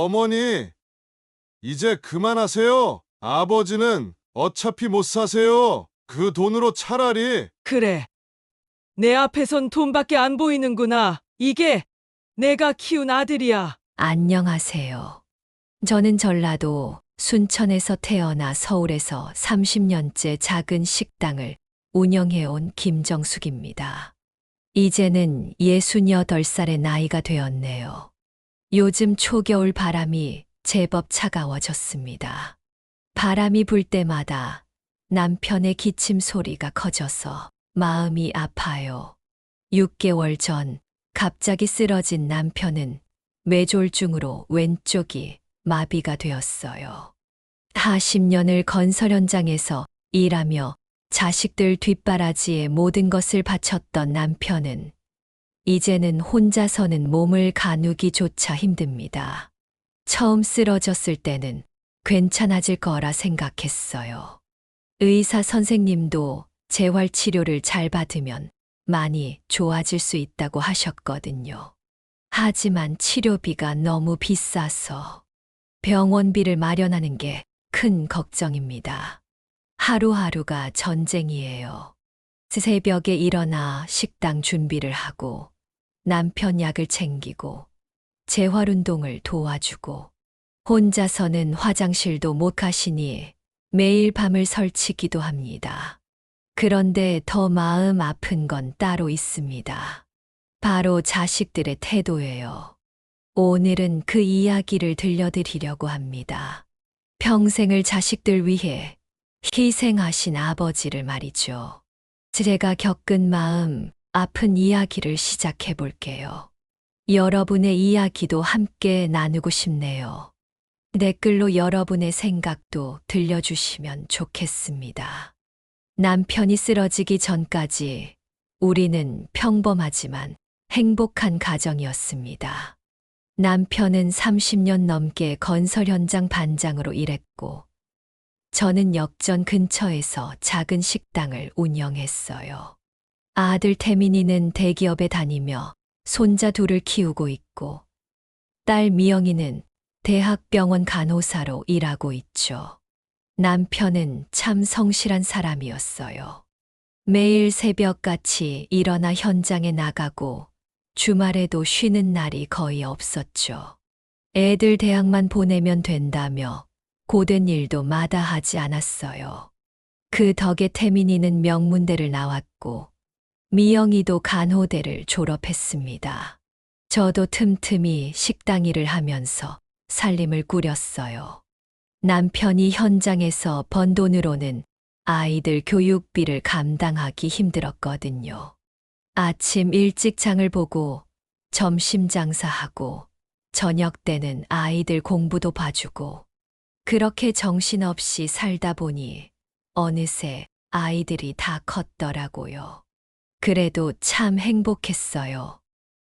어머니, 이제 그만하세요. 아버지는 어차피 못 사세요. 그 돈으로 차라리. 그래. 내 앞에선 돈밖에 안 보이는구나. 이게 내가 키운 아들이야. 안녕하세요. 저는 전라도 순천에서 태어나 서울에서 30년째 작은 식당을 운영해온 김정숙입니다. 이제는 68살의 나이가 되었네요. 요즘 초겨울 바람이 제법 차가워졌습니다. 바람이 불 때마다 남편의 기침 소리가 커져서 마음이 아파요. 6개월 전 갑자기 쓰러진 남편은 뇌졸중으로 왼쪽이 마비가 되었어요. 40년을 건설 현장에서 일하며 자식들 뒷바라지에 모든 것을 바쳤던 남편은 이제는 혼자서는 몸을 가누기조차 힘듭니다. 처음 쓰러졌을 때는 괜찮아질 거라 생각했어요. 의사 선생님도 재활치료를 잘 받으면 많이 좋아질 수 있다고 하셨거든요. 하지만 치료비가 너무 비싸서 병원비를 마련하는 게 큰 걱정입니다. 하루하루가 전쟁이에요. 새벽에 일어나 식당 준비를 하고 남편 약을 챙기고 재활운동을 도와주고 혼자서는 화장실도 못 가시니 매일 밤을 설치기도 합니다. 그런데 더 마음 아픈 건 따로 있습니다. 바로 자식들의 태도예요. 오늘은 그 이야기를 들려드리려고 합니다. 평생을 자식들 위해 희생하신 아버지를 말이죠. 제가 겪은 마음 아픈 이야기를 시작해 볼게요. 여러분의 이야기도 함께 나누고 싶네요. 댓글로 여러분의 생각도 들려주시면 좋겠습니다. 남편이 쓰러지기 전까지 우리는 평범하지만 행복한 가정이었습니다. 남편은 30년 넘게 건설 현장 반장으로 일했고, 저는 역전 근처에서 작은 식당을 운영했어요. 아들 태민이는 대기업에 다니며 손자 둘을 키우고 있고, 딸 미영이는 대학병원 간호사로 일하고 있죠. 남편은 참 성실한 사람이었어요. 매일 새벽같이 일어나 현장에 나가고 주말에도 쉬는 날이 거의 없었죠. 애들 대학만 보내면 된다며 고된 일도 마다하지 않았어요. 그 덕에 태민이는 명문대를 나왔고 미영이도 간호대를 졸업했습니다. 저도 틈틈이 식당 일을 하면서 살림을 꾸렸어요. 남편이 현장에서 번 돈으로는 아이들 교육비를 감당하기 힘들었거든요. 아침 일찍 장을 보고 점심 장사하고 저녁 때는 아이들 공부도 봐주고 그렇게 정신없이 살다 보니 어느새 아이들이 다 컸더라고요. 그래도 참 행복했어요.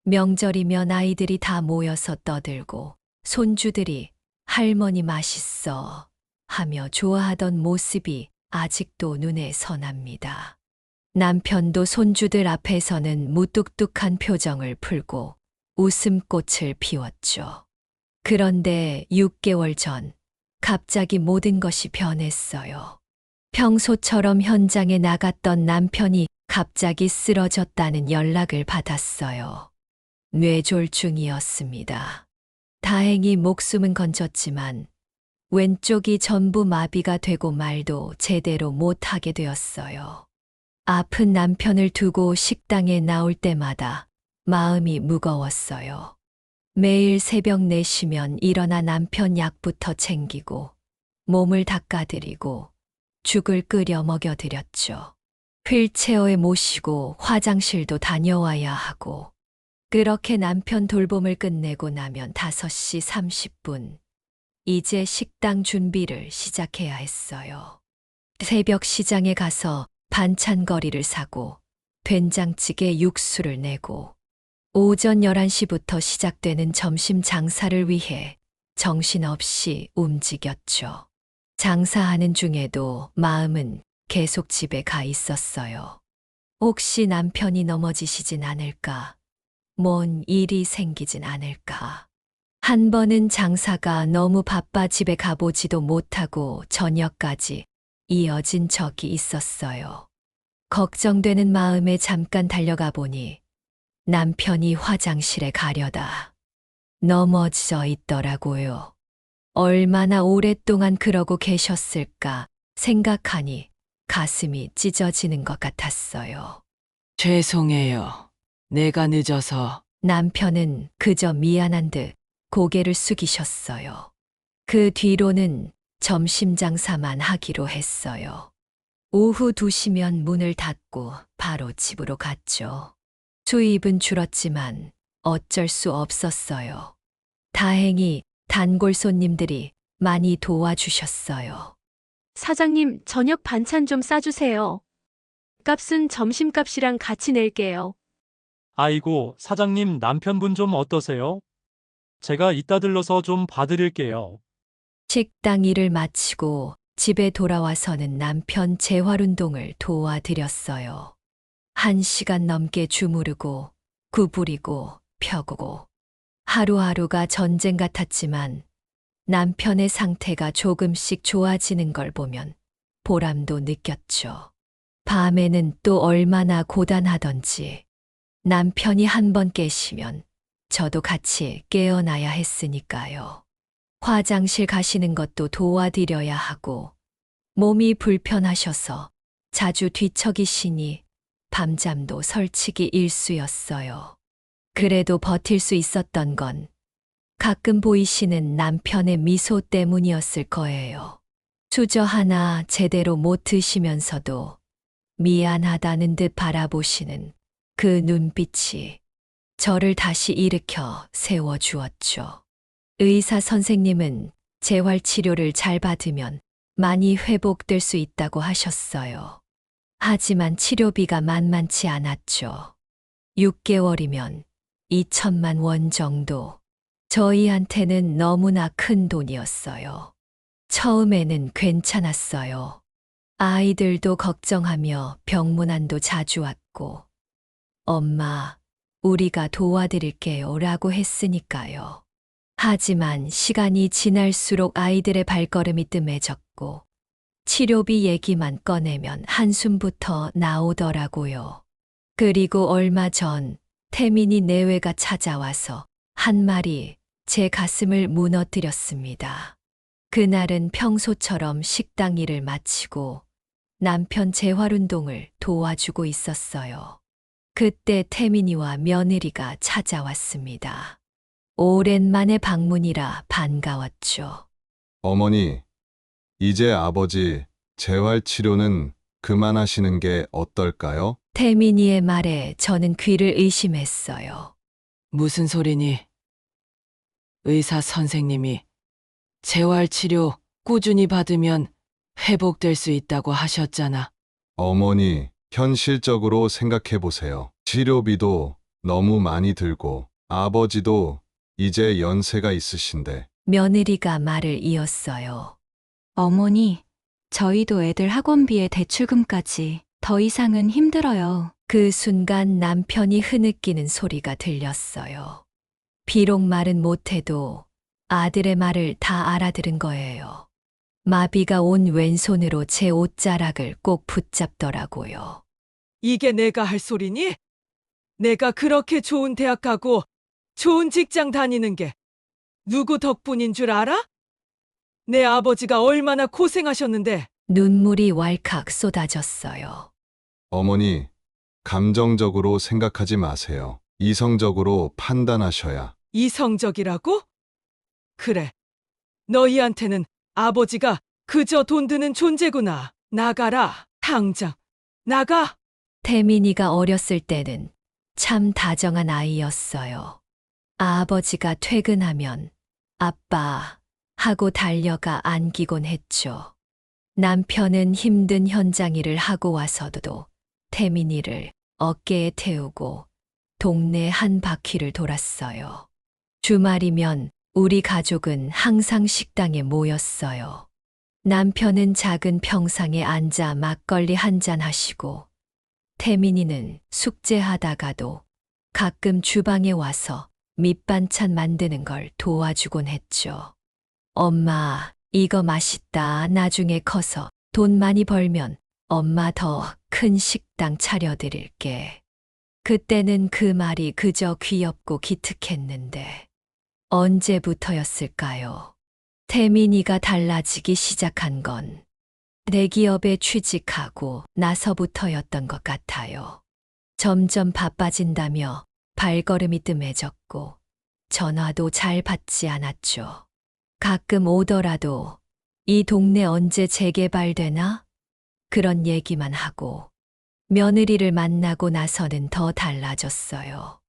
명절이면 아이들이 다 모여서 떠들고 손주들이 할머니 맛있어 하며 좋아하던 모습이 아직도 눈에 선합니다. 남편도 손주들 앞에서는 무뚝뚝한 표정을 풀고 웃음꽃을 피웠죠. 그런데 6개월 전 갑자기 모든 것이 변했어요. 평소처럼 현장에 나갔던 남편이 갑자기 쓰러졌다는 연락을 받았어요. 뇌졸중이었습니다. 다행히 목숨은 건졌지만 왼쪽이 전부 마비가 되고 말도 제대로 못하게 되었어요. 아픈 남편을 두고 식당에 나올 때마다 마음이 무거웠어요. 매일 새벽 4시면 일어나 남편 약부터 챙기고 몸을 닦아드리고 죽을 끓여 먹여드렸죠. 휠체어에 모시고 화장실도 다녀와야 하고 그렇게 남편 돌봄을 끝내고 나면 5시 30분 이제 식당 준비를 시작해야 했어요. 새벽 시장에 가서 반찬거리를 사고 된장찌개 육수를 내고 오전 11시부터 시작되는 점심 장사를 위해 정신없이 움직였죠. 장사하는 중에도 마음은 계속 집에 가 있었어요. 혹시 남편이 넘어지시진 않을까? 뭔 일이 생기진 않을까? 한 번은 장사가 너무 바빠 집에 가보지도 못하고 저녁까지 이어진 적이 있었어요. 걱정되는 마음에 잠깐 달려가 보니 남편이 화장실에 가려다 넘어져 있더라고요. 얼마나 오랫동안 그러고 계셨을까 생각하니 가슴이 찢어지는 것 같았어요. 죄송해요. 내가 늦어서. 남편은 그저 미안한 듯 고개를 숙이셨어요. 그 뒤로는 점심 장사만 하기로 했어요. 오후 2시면 문을 닫고 바로 집으로 갔죠. 수입은 줄었지만 어쩔 수 없었어요. 다행히 단골 손님들이 많이 도와주셨어요. 사장님, 저녁 반찬 좀 싸주세요. 값은 점심값이랑 같이 낼게요. 아이고, 사장님 남편분 좀 어떠세요? 제가 이따 들러서 좀 봐드릴게요. 식당 일을 마치고 집에 돌아와서는 남편 재활운동을 도와드렸어요. 1시간 넘게 주무르고 구부리고 펴고 하루하루가 전쟁 같았지만 남편의 상태가 조금씩 좋아지는 걸 보면 보람도 느꼈죠. 밤에는 또 얼마나 고단하던지 남편이 한 번 깨시면 저도 같이 깨어나야 했으니까요. 화장실 가시는 것도 도와드려야 하고 몸이 불편하셔서 자주 뒤척이시니 밤잠도 설치기 일쑤였어요. 그래도 버틸 수 있었던 건 가끔 보이시는 남편의 미소 때문이었을 거예요. 수저 하나 제대로 못 드시면서도 미안하다는 듯 바라보시는 그 눈빛이 저를 다시 일으켜 세워주었죠. 의사 선생님은 재활치료를 잘 받으면 많이 회복될 수 있다고 하셨어요. 하지만 치료비가 만만치 않았죠. 6개월이면 2천만 원 정도. 저희한테는 너무나 큰 돈이었어요. 처음에는 괜찮았어요. 아이들도 걱정하며 병문안도 자주 왔고, 엄마, 우리가 도와드릴게요 라고 했으니까요. 하지만 시간이 지날수록 아이들의 발걸음이 뜸해졌고, 치료비 얘기만 꺼내면 한숨부터 나오더라고요. 그리고 얼마 전 태민이 내외가 찾아와서 한 말이 제 가슴을 무너뜨렸습니다. 그날은 평소처럼 식당 일을 마치고 남편 재활운동을 도와주고 있었어요. 그때 태민이와 며느리가 찾아왔습니다. 오랜만에 방문이라 반가웠죠. 어머니, 이제 아버지 재활치료는 그만하시는 게 어떨까요? 태민이의 말에 저는 귀를 의심했어요. 무슨 소리니? 의사 선생님이 재활치료 꾸준히 받으면 회복될 수 있다고 하셨잖아. 어머니, 현실적으로 생각해 보세요. 치료비도 너무 많이 들고 아버지도 이제 연세가 있으신데 며느리가 말을 이었어요. 어머니, 저희도 애들 학원비에 대출금까지 더 이상은 힘들어요. 그 순간 남편이 흐느끼는 소리가 들렸어요. 비록 말은 못해도 아들의 말을 다 알아들은 거예요. 마비가 온 왼손으로 제 옷자락을 꼭 붙잡더라고요. 이게 내가 할 소리니? 내가 그렇게 좋은 대학 가고 좋은 직장 다니는 게 누구 덕분인 줄 알아? 내 아버지가 얼마나 고생하셨는데. 눈물이 왈칵 쏟아졌어요. 어머니, 감정적으로 생각하지 마세요. 이성적으로 판단하셔야. 이성적이라고? 그래. 너희한테는 아버지가 그저 돈 드는 존재구나. 나가라. 당장. 나가. 태민이가 어렸을 때는 참 다정한 아이였어요. 아버지가 퇴근하면 아빠 하고 달려가 안기곤 했죠. 남편은 힘든 현장 일을 하고 와서도 태민이를 어깨에 태우고 동네 한 바퀴를 돌았어요. 주말이면 우리 가족은 항상 식당에 모였어요. 남편은 작은 평상에 앉아 막걸리 한잔 하시고 태민이는 숙제하다가도 가끔 주방에 와서 밑반찬 만드는 걸 도와주곤 했죠. 엄마, 이거 맛있다. 나중에 커서 돈 많이 벌면 엄마 더 큰 식당 차려드릴게. 그때는 그 말이 그저 귀엽고 기특했는데 언제부터였을까요? 태민이가 달라지기 시작한 건 대기업에 취직하고 나서부터였던 것 같아요. 점점 바빠진다며 발걸음이 뜸해졌고 전화도 잘 받지 않았죠. 가끔 오더라도 이 동네 언제 재개발되나? 그런 얘기만 하고 며느리를 만나고 나서는 더 달라졌어요.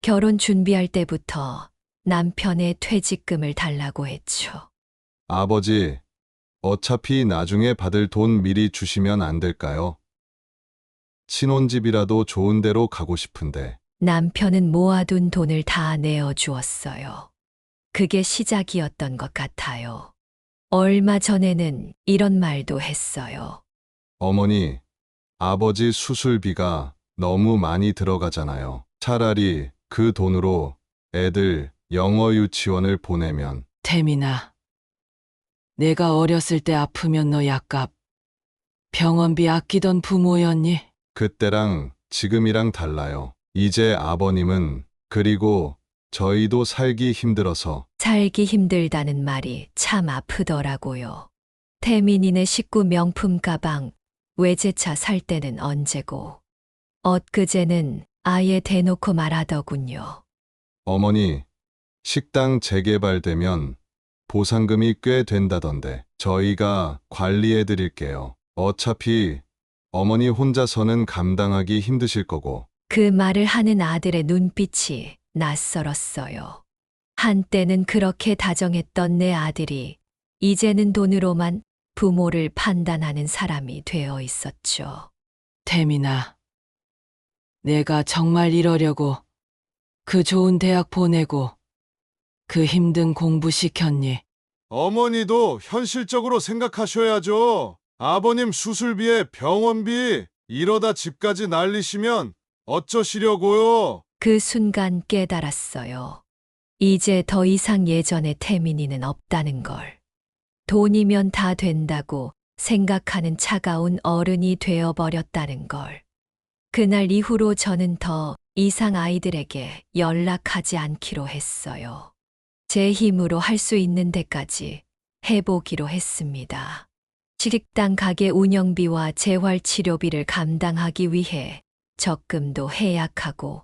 결혼 준비할 때부터 남편의 퇴직금을 달라고 했죠. 아버지, 어차피 나중에 받을 돈 미리 주시면 안 될까요? 신혼집이라도 좋은 데로 가고 싶은데. 남편은 모아둔 돈을 다 내어주었어요. 그게 시작이었던 것 같아요. 얼마 전에는 이런 말도 했어요. 어머니, 아버지 수술비가 너무 많이 들어가잖아요. 차라리 그 돈으로 애들 영어 유치원을 보내면. 태민아, 내가 어렸을 때 아프면 너 약값, 병원비 아끼던 부모였니? 그때랑 지금이랑 달라요. 이제 아버님은, 그리고 저희도 살기 힘들어서. 살기 힘들다는 말이 참 아프더라고요. 태민이네 식구 명품 가방, 외제차 살 때는 언제고. 엊그제는 아예 대놓고 말하더군요. 어머니, 식당 재개발되면 보상금이 꽤 된다던데 저희가 관리해 드릴게요. 어차피 어머니 혼자서는 감당하기 힘드실 거고. 그 말을 하는 아들의 눈빛이 낯설었어요. 한때는 그렇게 다정했던 내 아들이 이제는 돈으로만 부모를 판단하는 사람이 되어 있었죠. 태민아, 내가 정말 이러려고 그 좋은 대학 보내고 그 힘든 공부 시켰니? 어머니도 현실적으로 생각하셔야죠. 아버님 수술비에 병원비 이러다 집까지 날리시면 어쩌시려고요? 그 순간 깨달았어요. 이제 더 이상 예전의 태민이는 없다는 걸. 돈이면 다 된다고 생각하는 차가운 어른이 되어버렸다는 걸. 그날 이후로 저는 더 이상 아이들에게 연락하지 않기로 했어요. 제 힘으로 할 수 있는 데까지 해보기로 했습니다. 식당 가게 운영비와 재활치료비를 감당하기 위해 적금도 해약하고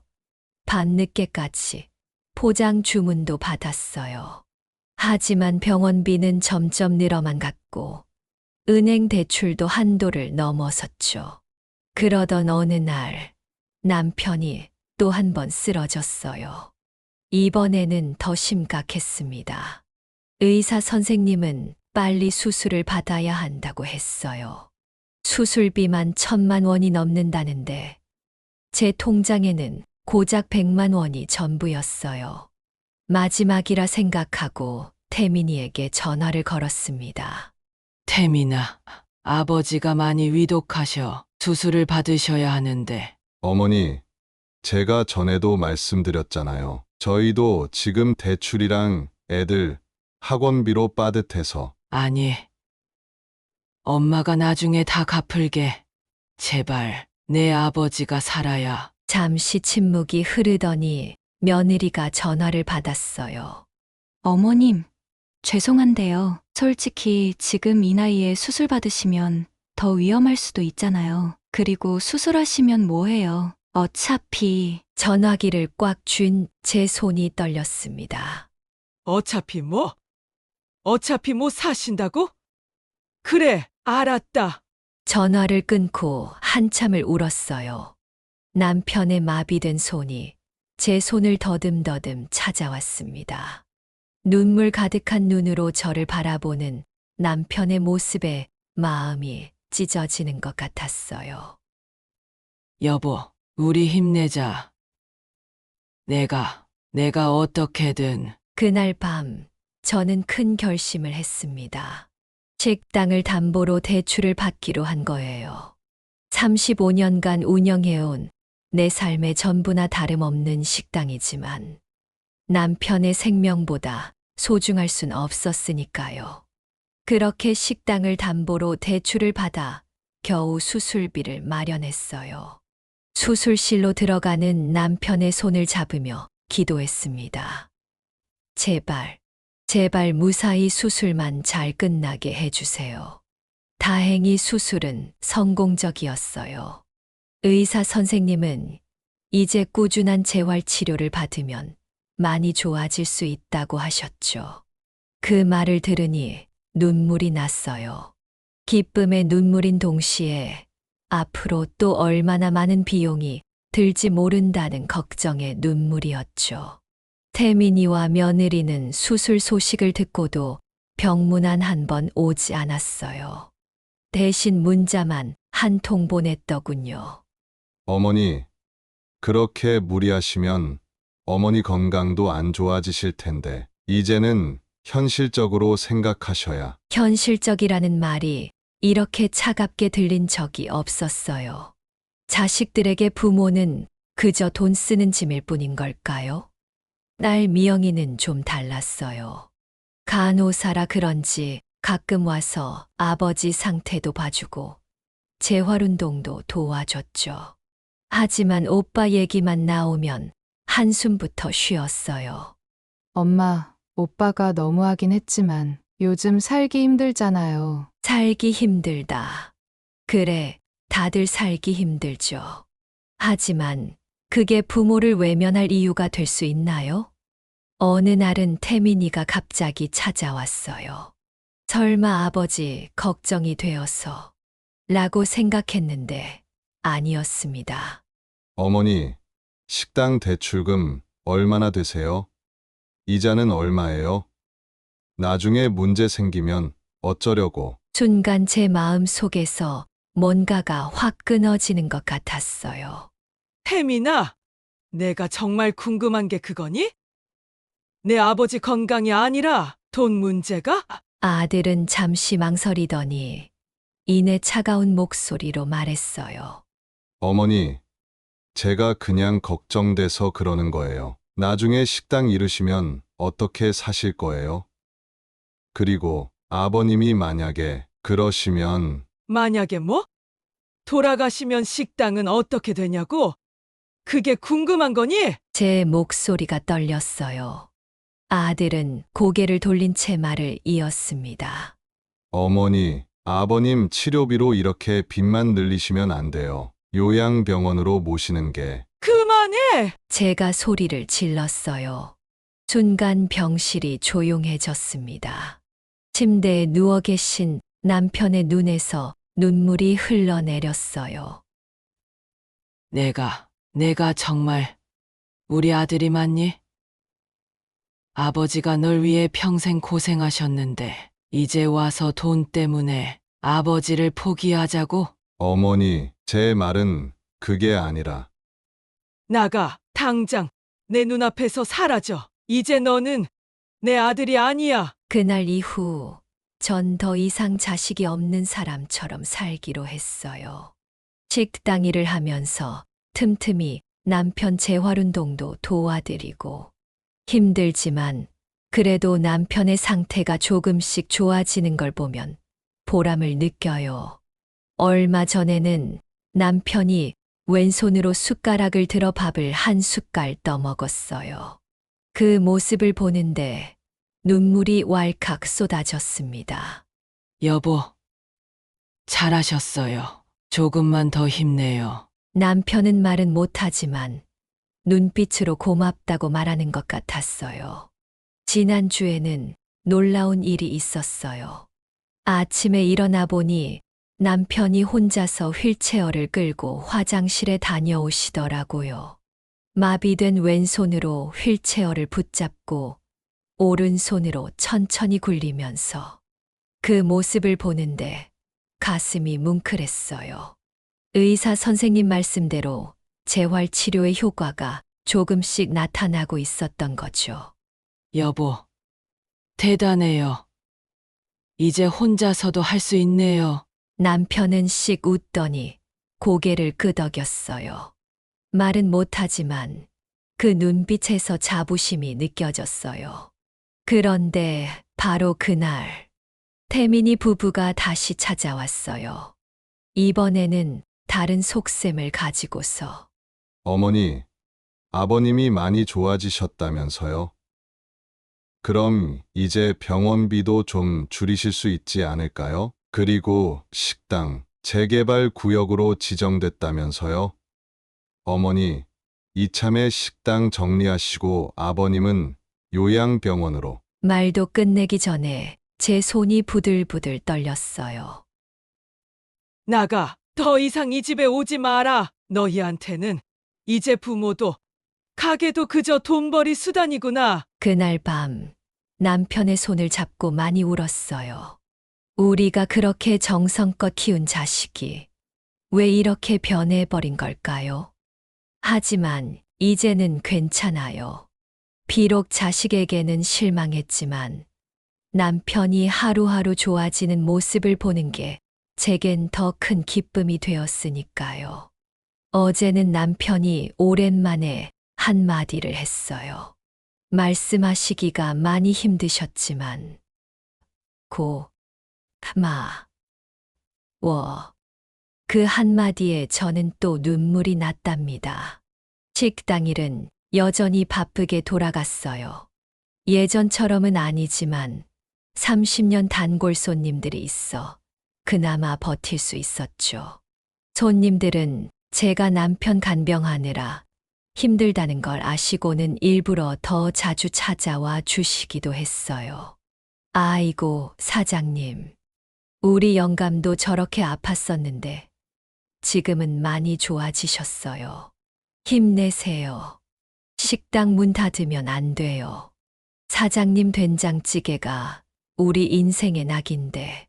밤늦게까지 포장 주문도 받았어요. 하지만 병원비는 점점 늘어만 갔고 은행 대출도 한도를 넘어섰죠. 그러던 어느 날 남편이 또 한 번 쓰러졌어요. 이번에는 더 심각했습니다. 의사 선생님은 빨리 수술을 받아야 한다고 했어요. 수술비만 1,000만 원이 넘는다는데 제 통장에는 고작 100만 원이 전부였어요. 마지막이라 생각하고 태민이에게 전화를 걸었습니다. 태민아, 아버지가 많이 위독하셔. 수술을 받으셔야 하는데. 어머니, 제가 전에도 말씀드렸잖아요. 저희도 지금 대출이랑 애들 학원비로 빠듯해서. 아니, 엄마가 나중에 다 갚을게. 제발 내 아버지가 살아야. 잠시 침묵이 흐르더니 며느리가 전화를 받았어요. 어머님, 죄송한데요. 솔직히 지금 이 나이에 수술 받으시면 더 위험할 수도 있잖아요. 그리고 수술하시면 뭐해요? 어차피 전화기를 꽉 쥔 제 손이 떨렸습니다. 어차피 뭐? 어차피 뭐 사신다고? 그래, 알았다. 전화를 끊고 한참을 울었어요. 남편의 마비된 손이 제 손을 더듬더듬 찾아왔습니다. 눈물 가득한 눈으로 저를 바라보는 남편의 모습에 마음이 찢어지는 것 같았어요. 여보, 우리 힘내자. 내가 어떻게든. 그날 밤 저는 큰 결심을 했습니다. 식당을 담보로 대출을 받기로 한 거예요. 35년간 운영해온 내 삶의 전부나 다름없는 식당이지만 남편의 생명보다 소중할 순 없었으니까요. 그렇게 식당을 담보로 대출을 받아 겨우 수술비를 마련했어요. 수술실로 들어가는 남편의 손을 잡으며 기도했습니다. 제발, 제발 무사히 수술만 잘 끝나게 해주세요. 다행히 수술은 성공적이었어요. 의사 선생님은 이제 꾸준한 재활 치료를 받으면 많이 좋아질 수 있다고 하셨죠. 그 말을 들으니 눈물이 났어요. 기쁨의 눈물인 동시에 앞으로 또 얼마나 많은 비용이 들지 모른다는 걱정의 눈물이었죠. 태민이와 며느리는 수술 소식을 듣고도 병문안 한 번 오지 않았어요. 대신 문자만 한 통 보냈더군요. 어머니, 그렇게 무리하시면 어머니 건강도 안 좋아지실 텐데, 이제는 현실적으로 생각하셔야. 현실적이라는 말이 이렇게 차갑게 들린 적이 없었어요. 자식들에게 부모는 그저 돈 쓰는 짐일 뿐인 걸까요? 딸 미영이는 좀 달랐어요. 간호사라 그런지 가끔 와서 아버지 상태도 봐주고 재활운동도 도와줬죠. 하지만 오빠 얘기만 나오면 한숨부터 쉬었어요. 엄마, 오빠가 너무하긴 했지만 요즘 살기 힘들잖아요. 살기 힘들다. 그래, 다들 살기 힘들죠. 하지만 그게 부모를 외면할 이유가 될 수 있나요? 어느 날은 태민이가 갑자기 찾아왔어요. 설마 아버지 걱정이 되어서 라고 생각했는데 아니었습니다. 어머니, 식당 대출금 얼마나 되세요? 이자는 얼마예요? 나중에 문제 생기면 어쩌려고. 순간 제 마음 속에서 뭔가가 확 끊어지는 것 같았어요. 태민아, 내가 정말 궁금한 게 그거니? 내 아버지 건강이 아니라 돈 문제가? 아들은 잠시 망설이더니 이내 차가운 목소리로 말했어요. 어머니, 제가 그냥 걱정돼서 그러는 거예요. 나중에 식당 잃으시면 어떻게 사실 거예요? 그리고 아버님이 만약에 그러시면 만약에 뭐? 돌아가시면 식당은 어떻게 되냐고? 그게 궁금한 거니? 제 목소리가 떨렸어요. 아들은 고개를 돌린 채 말을 이었습니다. 어머니, 아버님 치료비로 이렇게 빚만 늘리시면 안 돼요. 요양병원으로 모시는 게. 그만해! 제가 소리를 질렀어요. 순간 병실이 조용해졌습니다. 침대에 누워 계신 남편의 눈에서 눈물이 흘러내렸어요. 내가 정말 우리 아들이 맞니? 아버지가 널 위해 평생 고생하셨는데 이제 와서 돈 때문에 아버지를 포기하자고? 어머니, 제 말은 그게 아니라. 나가, 당장 내 눈앞에서 사라져. 이제 너는 내 아들이 아니야. 그날 이후 전 더 이상 자식이 없는 사람처럼 살기로 했어요. 식당 일을 하면서 틈틈이 남편 재활운동도 도와드리고 힘들지만 그래도 남편의 상태가 조금씩 좋아지는 걸 보면 보람을 느껴요. 얼마 전에는 남편이 왼손으로 숟가락을 들어 밥을 한 숟갈 떠먹었어요. 그 모습을 보는데 눈물이 왈칵 쏟아졌습니다. 여보, 잘하셨어요. 조금만 더 힘내요. 남편은 말은 못하지만 눈빛으로 고맙다고 말하는 것 같았어요. 지난주에는 놀라운 일이 있었어요. 아침에 일어나 보니 남편이 혼자서 휠체어를 끌고 화장실에 다녀오시더라고요. 마비된 왼손으로 휠체어를 붙잡고 오른손으로 천천히 굴리면서 그 모습을 보는데 가슴이 뭉클했어요. 의사 선생님 말씀대로 재활치료의 효과가 조금씩 나타나고 있었던 거죠. 여보, 대단해요. 이제 혼자서도 할 수 있네요. 남편은 씩 웃더니 고개를 끄덕였어요. 말은 못하지만 그 눈빛에서 자부심이 느껴졌어요. 그런데 바로 그날, 태민이 부부가 다시 찾아왔어요. 이번에는 다른 속셈을 가지고서. 어머니, 아버님이 많이 좋아지셨다면서요? 그럼 이제 병원비도 좀 줄이실 수 있지 않을까요? 그리고 식당 재개발 구역으로 지정됐다면서요? 어머니, 이참에 식당 정리하시고 아버님은 요양병원으로. 말도 끝내기 전에 제 손이 부들부들 떨렸어요. 나가. 더 이상 이 집에 오지 마라. 너희한테는 이제 부모도 가게도 그저 돈벌이 수단이구나. 그날 밤 남편의 손을 잡고 많이 울었어요. 우리가 그렇게 정성껏 키운 자식이 왜 이렇게 변해버린 걸까요? 하지만 이제는 괜찮아요. 비록 자식에게는 실망했지만 남편이 하루하루 좋아지는 모습을 보는 게 제겐 더 큰 기쁨이 되었으니까요. 어제는 남편이 오랜만에 한마디를 했어요. 말씀하시기가 많이 힘드셨지만, 그 한마디에 저는 또 눈물이 났답니다. 식당 일은 여전히 바쁘게 돌아갔어요. 예전처럼은 아니지만 30년 단골 손님들이 있어 그나마 버틸 수 있었죠. 손님들은 제가 남편 간병하느라 힘들다는 걸 아시고는 일부러 더 자주 찾아와 주시기도 했어요. 아이고, 사장님. 우리 영감도 저렇게 아팠었는데 지금은 많이 좋아지셨어요. 힘내세요. 식당 문 닫으면 안 돼요. 사장님 된장찌개가 우리 인생의 낙인데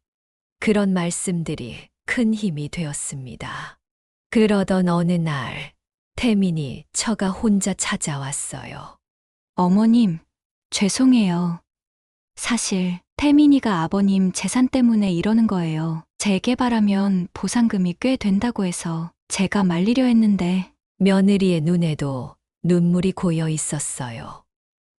그런 말씀들이 큰 힘이 되었습니다. 그러던 어느 날 태민이 처가 혼자 찾아왔어요. 어머님, 죄송해요. 사실 태민이가 아버님 재산 때문에 이러는 거예요. 재개발하면 보상금이 꽤 된다고 해서 제가 말리려 했는데 며느리의 눈에도 눈물이 고여 있었어요.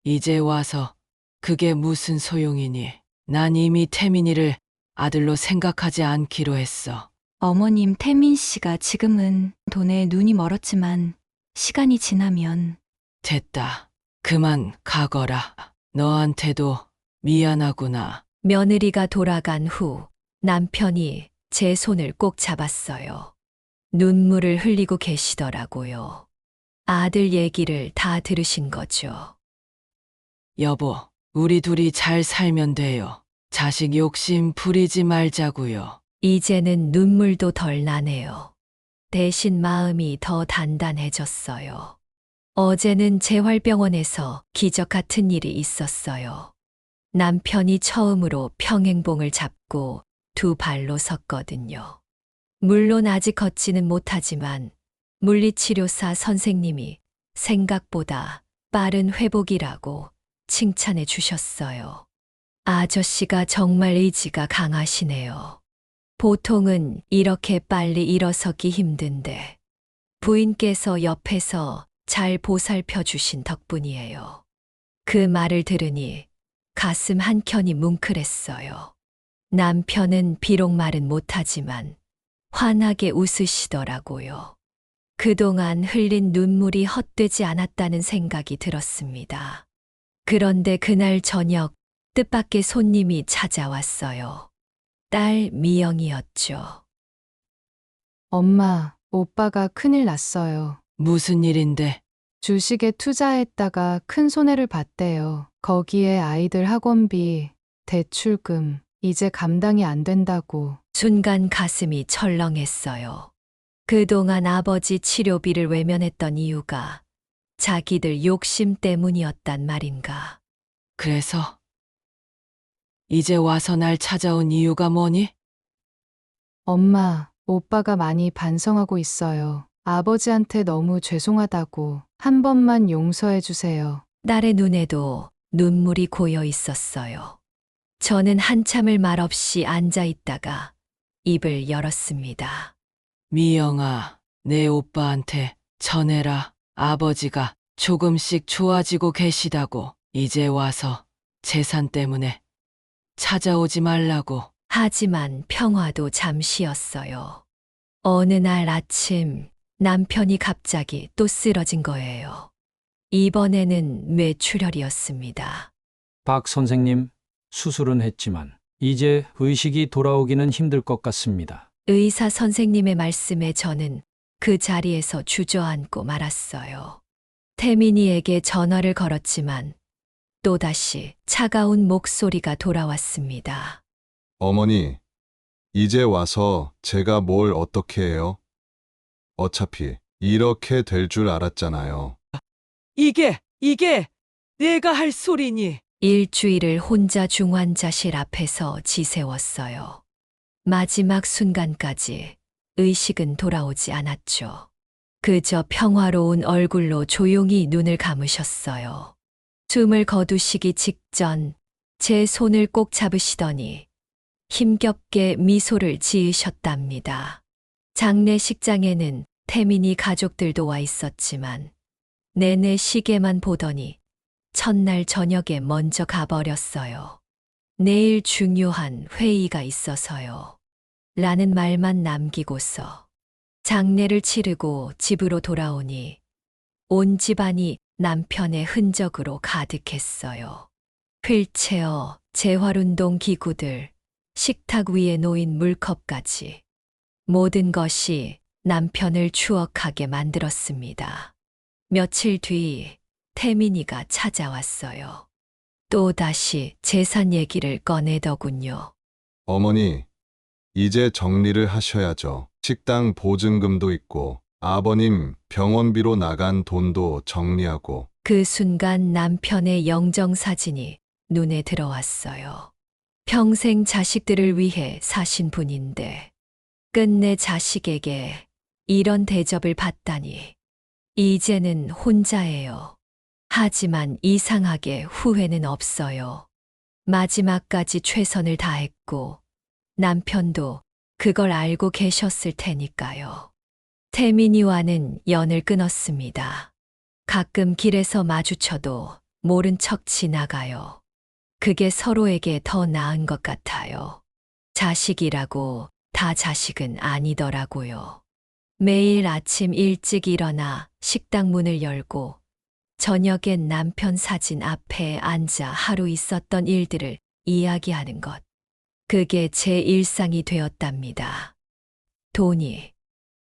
이제 와서 그게 무슨 소용이니? 난 이미 태민이를 아들로 생각하지 않기로 했어. 어머님 태민 씨가 지금은 돈에 눈이 멀었지만 시간이 지나면 됐다. 그만 가거라. 너한테도 미안하구나. 며느리가 돌아간 후 남편이 제 손을 꼭 잡았어요. 눈물을 흘리고 계시더라고요. 아들 얘기를 다 들으신 거죠. 여보, 우리 둘이 잘 살면 돼요. 자식 욕심 부리지 말자고요. 이제는 눈물도 덜 나네요. 대신 마음이 더 단단해졌어요. 어제는 재활병원에서 기적 같은 일이 있었어요. 남편이 처음으로 평행봉을 잡고 두 발로 섰거든요. 물론 아직 걷지는 못하지만 물리치료사 선생님이 생각보다 빠른 회복이라고 칭찬해 주셨어요. 아저씨가 정말 의지가 강하시네요. 보통은 이렇게 빨리 일어서기 힘든데 부인께서 옆에서 잘 보살펴 주신 덕분이에요. 그 말을 들으니 가슴 한켠이 뭉클했어요. 남편은 비록 말은 못하지만 환하게 웃으시더라고요. 그동안 흘린 눈물이 헛되지 않았다는 생각이 들었습니다. 그런데 그날 저녁 뜻밖의 손님이 찾아왔어요. 딸 미영이었죠. 엄마, 오빠가 큰일 났어요. 무슨 일인데? 주식에 투자했다가 큰 손해를 봤대요. 거기에 아이들 학원비, 대출금, 이제 감당이 안 된다고. 순간 가슴이 철렁했어요. 그동안 아버지 치료비를 외면했던 이유가 자기들 욕심 때문이었단 말인가. 그래서 이제 와서 날 찾아온 이유가 뭐니? 엄마, 오빠가 많이 반성하고 있어요. 아버지한테 너무 죄송하다고 한 번만 용서해 주세요. 딸의 눈에도 눈물이 고여 있었어요. 저는 한참을 말없이 앉아 있다가 입을 열었습니다. 미영아, 내 오빠한테 전해라. 아버지가 조금씩 좋아지고 계시다고 이제 와서 재산 때문에 찾아오지 말라고. 하지만 평화도 잠시였어요. 어느 날 아침 남편이 갑자기 또 쓰러진 거예요. 이번에는 뇌출혈이었습니다. 박 선생님, 수술은 했지만 이제 의식이 돌아오기는 힘들 것 같습니다. 의사 선생님의 말씀에 저는 그 자리에서 주저앉고 말았어요. 태민이에게 전화를 걸었지만 또다시 차가운 목소리가 돌아왔습니다. 어머니, 이제 와서 제가 뭘 어떻게 해요? 어차피 이렇게 될 줄 알았잖아요. 이게 내가 할 소리니? 일주일을 혼자 중환자실 앞에서 지새웠어요. 마지막 순간까지 의식은 돌아오지 않았죠. 그저 평화로운 얼굴로 조용히 눈을 감으셨어요. 숨을 거두시기 직전 제 손을 꼭 잡으시더니 힘겹게 미소를 지으셨답니다. 장례식장에는 태민이 가족들도 와 있었지만 내내 시계만 보더니 첫날 저녁에 먼저 가버렸어요. 내일 중요한 회의가 있어서요. 라는 말만 남기고서 장례를 치르고 집으로 돌아오니 온 집안이 남편의 흔적으로 가득했어요. 휠체어, 재활운동 기구들, 식탁 위에 놓인 물컵까지 모든 것이 남편을 추억하게 만들었습니다. 며칠 뒤 태민이가 찾아왔어요. 또다시 재산 얘기를 꺼내더군요. 어머니, 이제 정리를 하셔야죠. 식당 보증금도 있고 아버님 병원비로 나간 돈도 정리하고. 그 순간 남편의 영정사진이 눈에 들어왔어요. 평생 자식들을 위해 사신 분인데 끝내 자식에게 이런 대접을 받다니. 이제는 혼자예요. 하지만 이상하게 후회는 없어요. 마지막까지 최선을 다했고 남편도 그걸 알고 계셨을 테니까요. 태민이와는 연을 끊었습니다. 가끔 길에서 마주쳐도 모른 척 지나가요. 그게 서로에게 더 나은 것 같아요. 자식이라고 다 자식은 아니더라고요. 매일 아침 일찍 일어나 식당 문을 열고 저녁엔 남편 사진 앞에 앉아 하루 있었던 일들을 이야기하는 것. 그게 제 일상이 되었답니다.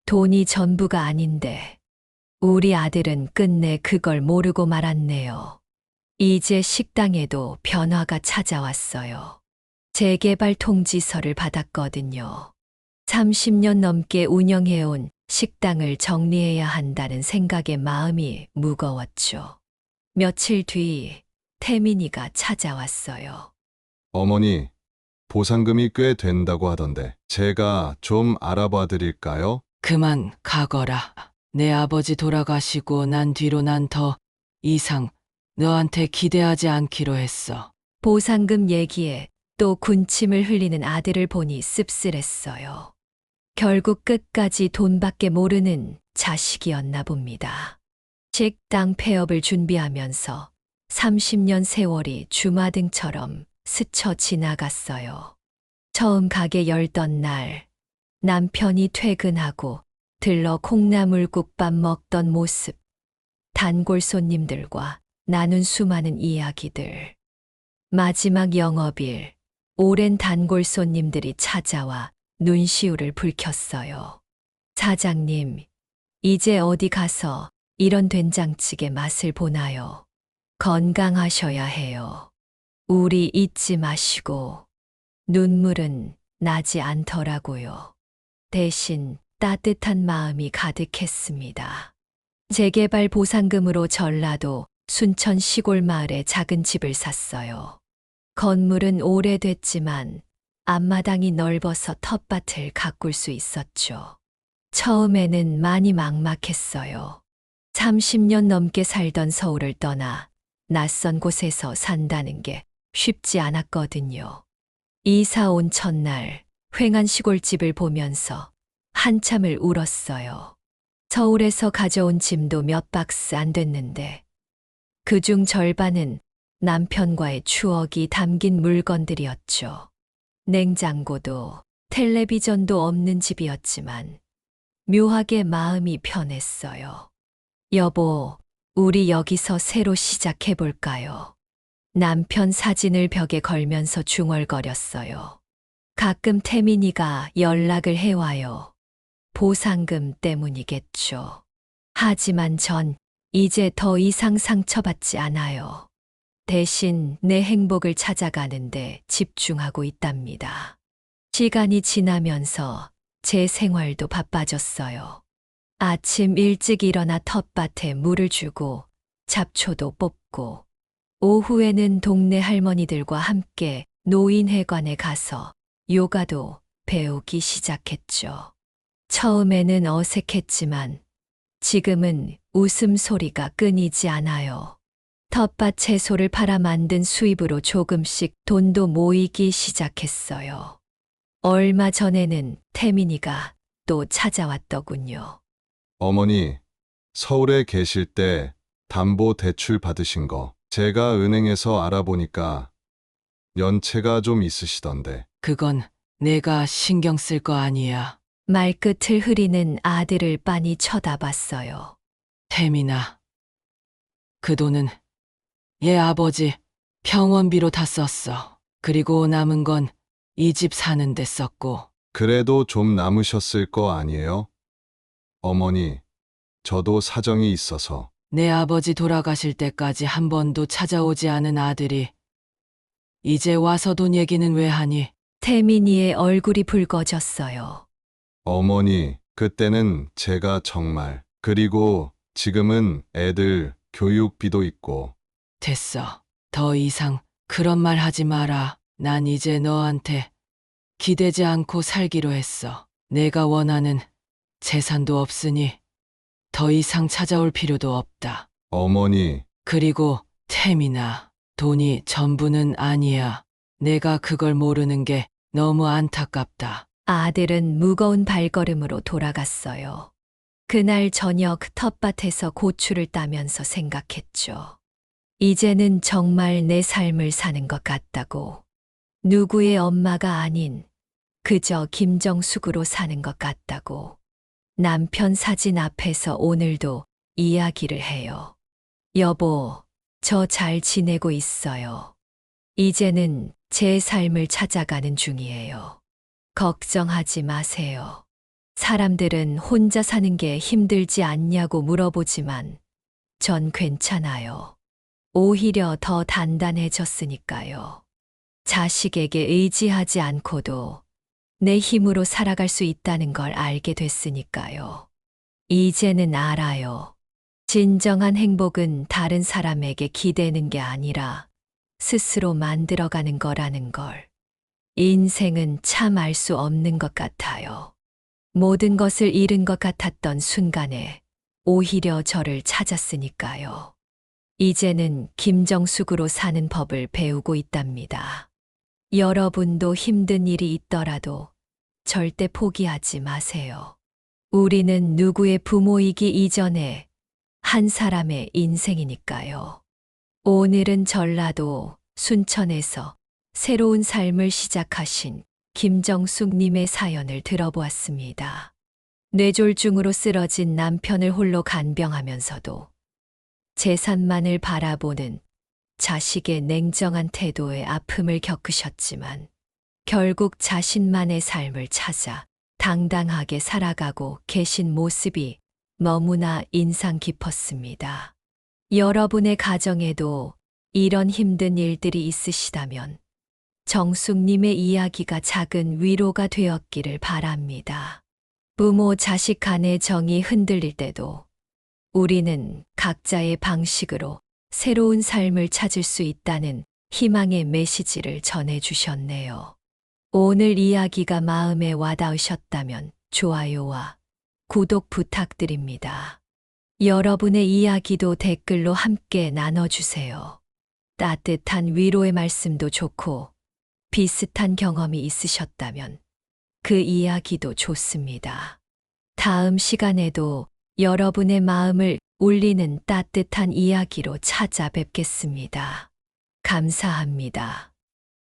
돈이 전부가 아닌데 우리 아들은 끝내 그걸 모르고 말았네요. 이제 식당에도 변화가 찾아왔어요. 재개발 통지서를 받았거든요. 30년 넘게 운영해온 식당을 정리해야 한다는 생각에 마음이 무거웠죠. 며칠 뒤 태민이가 찾아왔어요. 어머니, 보상금이 꽤 된다고 하던데 제가 좀 알아봐 드릴까요? 그만 가거라. 내 아버지 돌아가시고 난 뒤로 난 더 이상 너한테 기대하지 않기로 했어. 보상금 얘기에 또 군침을 흘리는 아들을 보니 씁쓸했어요. 결국 끝까지 돈밖에 모르는 자식이었나 봅니다. 식당 폐업을 준비하면서 30년 세월이 주마등처럼 스쳐 지나갔어요. 처음 가게 열던 날 남편이 퇴근하고 들러 콩나물국밥 먹던 모습, 단골 손님들과 나눈 수많은 이야기들. 마지막 영업일, 오랜 단골 손님들이 찾아와 눈시울을 붉혔어요. 사장님, 이제 어디 가서 이런 된장찌개 맛을 보나요? 건강하셔야 해요. 우리 잊지 마시고. 눈물은 나지 않더라고요. 대신 따뜻한 마음이 가득했습니다. 재개발 보상금으로 전라도 순천 시골 마을에 작은 집을 샀어요. 건물은 오래됐지만 앞마당이 넓어서 텃밭을 가꿀 수 있었죠. 처음에는 많이 막막했어요. 30년 넘게 살던 서울을 떠나 낯선 곳에서 산다는 게 쉽지 않았거든요. 이사 온 첫날 휑한 시골집을 보면서 한참을 울었어요. 서울에서 가져온 짐도 몇 박스 안 됐는데 그중 절반은 남편과의 추억이 담긴 물건들이었죠. 냉장고도 텔레비전도 없는 집이었지만 묘하게 마음이 편했어요. 여보, 우리 여기서 새로 시작해볼까요? 남편 사진을 벽에 걸면서 중얼거렸어요. 가끔 태민이가 연락을 해와요. 보상금 때문이겠죠. 하지만 전 이제 더 이상 상처받지 않아요. 대신 내 행복을 찾아가는데 집중하고 있답니다. 시간이 지나면서 제 생활도 바빠졌어요. 아침 일찍 일어나 텃밭에 물을 주고 잡초도 뽑고 오후에는 동네 할머니들과 함께 노인회관에 가서 요가도 배우기 시작했죠. 처음에는 어색했지만 지금은 웃음소리가 끊이지 않아요. 텃밭 채소를 팔아 만든 수입으로 조금씩 돈도 모이기 시작했어요. 얼마 전에는 태민이가 또 찾아왔더군요. 어머니, 서울에 계실 때 담보 대출 받으신 거 제가 은행에서 알아보니까 연체가 좀 있으시던데. 그건 내가 신경 쓸 거 아니야. 말끝을 흐리는 아들을 빤히 쳐다봤어요. 태민아, 그 돈은 얘 아버지 병원비로 다 썼어. 그리고 남은 건 이 집 사는 데 썼고. 그래도 좀 남으셨을 거 아니에요? 어머니, 저도 사정이 있어서. 내 아버지 돌아가실 때까지 한 번도 찾아오지 않은 아들이 이제 와서 돈 얘기는 왜 하니? 태민이의 얼굴이 붉어졌어요. 어머니, 그때는 제가 정말. 그리고 지금은 애들 교육비도 있고. 됐어. 더 이상 그런 말 하지 마라. 난 이제 너한테 기대지 않고 살기로 했어. 내가 원하는 재산도 없으니 더 이상 찾아올 필요도 없다. 어머니, 그리고 태민아, 돈이 전부는 아니야. 내가 그걸 모르는 게 너무 안타깝다. 아들은 무거운 발걸음으로 돌아갔어요. 그날 저녁 텃밭에서 고추를 따면서 생각했죠. 이제는 정말 내 삶을 사는 것 같다고. 누구의 엄마가 아닌 그저 김정숙으로 사는 것 같다고. 남편 사진 앞에서 오늘도 이야기를 해요. 여보, 저 잘 지내고 있어요. 이제는 제 삶을 찾아가는 중이에요. 걱정하지 마세요. 사람들은 혼자 사는 게 힘들지 않냐고 물어보지만 전 괜찮아요. 오히려 더 단단해졌으니까요. 자식에게 의지하지 않고도 내 힘으로 살아갈 수 있다는 걸 알게 됐으니까요. 이제는 알아요. 진정한 행복은 다른 사람에게 기대는 게 아니라 스스로 만들어가는 거라는 걸. 인생은 참 알 수 없는 것 같아요. 모든 것을 잃은 것 같았던 순간에 오히려 저를 찾았으니까요. 이제는 김정숙으로 사는 법을 배우고 있답니다. 여러분도 힘든 일이 있더라도 절대 포기하지 마세요. 우리는 누구의 부모이기 이전에 한 사람의 인생이니까요. 오늘은 전라도 순천에서 새로운 삶을 시작하신 김정숙님의 사연을 들어보았습니다. 뇌졸중으로 쓰러진 남편을 홀로 간병하면서도 재산만을 바라보는 자식의 냉정한 태도에 아픔을 겪으셨지만 결국 자신만의 삶을 찾아 당당하게 살아가고 계신 모습이 너무나 인상 깊었습니다. 여러분의 가정에도 이런 힘든 일들이 있으시다면 정숙님의 이야기가 작은 위로가 되었기를 바랍니다. 부모 자식 간의 정이 흔들릴 때도 우리는 각자의 방식으로 새로운 삶을 찾을 수 있다는 희망의 메시지를 전해주셨네요. 오늘 이야기가 마음에 와닿으셨다면 좋아요와 구독 부탁드립니다. 여러분의 이야기도 댓글로 함께 나눠주세요. 따뜻한 위로의 말씀도 좋고 비슷한 경험이 있으셨다면 그 이야기도 좋습니다. 다음 시간에도 여러분의 마음을 울리는 따뜻한 이야기로 찾아뵙겠습니다. 감사합니다.